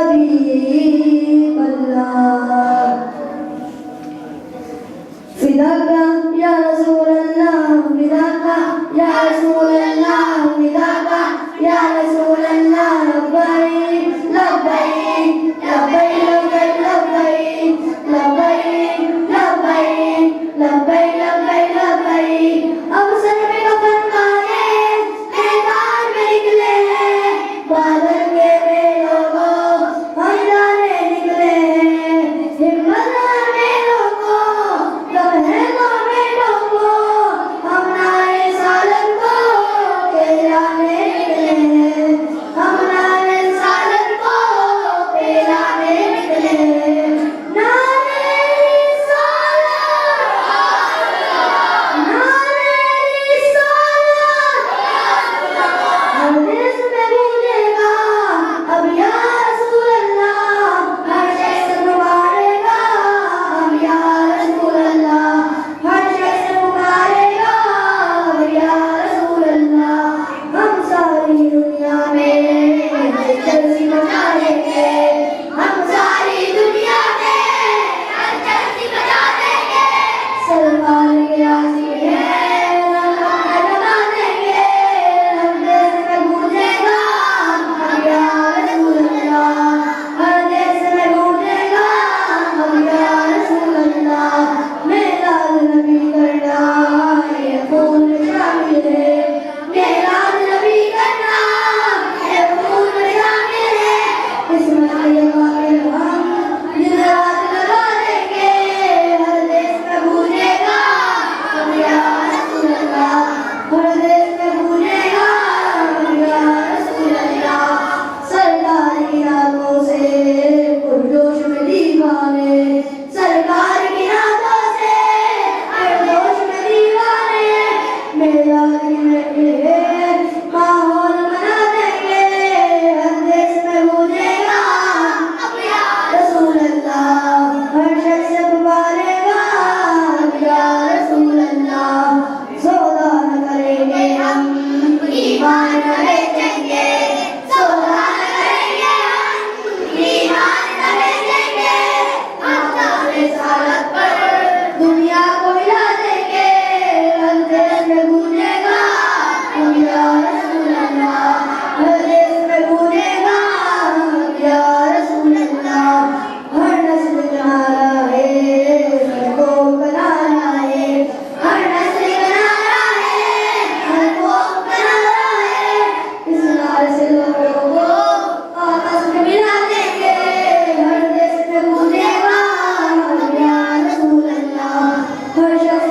हबीब अल्लाह। फिदाका या रसूल अल्लाह, फिदाका या रसूल अल्लाह, फिदाका या रसूल अल्लाह। लब्बैक लब्बैक लब्बैक लब्बैक लब्बैक लब्बैक लब्बैक लब्बैक लब्बैक। अब सर पे कफन मारे मैदान में निकले हैं, बादल के वे लोगों हम जाने निकले हैं। हिम्मत में लोगों लम्हे में लोगों हम नारे सालत को कहलाने निकले हैं, हम नारे सालत को कहलाने निकले हैं। नारे रिसालत, नारे रिसालत। हर देश में गूंजेगा अब या रसूल अल्लाह, हर शख्स पुकारेगा अब या रसूल अल्लाह, हर शख्स पुकारेगा अब या रसूल अल्लाह। हम सारी दुनिया में हलचल मचा देंगे, हम सारी दुनिया में हलचल मचा देंगे। सरकार के आशिक हैं लगा देंगे, हर देश में गूंजेगा अब या रसूल अल्लाह, हर देश में गूंजेगा अब या रसूल अल्लाह। मेराज नबी करना ये खून में शामिल है, मेराज नबी करना ये खून में शामिल है। किस्मत के काबिल हम दिन रात लगा देंगे, हर देश में गूंजेगा अब या रसूल अल्लाह, हर देश में गूंजेगा अब या रसूल अल्लाह। सरकार की रातों से पुरजोश में दीवाने, सरकार की रातों से पुरजोश में दीवाने। मेराज में माहौल बना देंगे, हर देश में गूंजेगा अब या रसूल अल्लाह, हर शख्स पुकारेगा अब या रसूल अल्लाह। सौदा न करेंगे हम ईमान न बेचेंगे, सौदा न करेंगे हम ईमान न बेचेंगे। हम अपने सालत पर दुनिया को हिला देंगे, हर देश में गूंजेगा अब या रसूल अल्लाह, हर देश में गूंजेगा अब या रसूल अल्लाह। हर नस्ल का नारा है, हर कौम का नारा है, हर नस्ल का नारा है, हर कौम का नारा है। इस नारे से लोगों को आपस में मिला देंगे, हर देश में गूंजेगा अब या रसूल अल्लाह, हर शख्स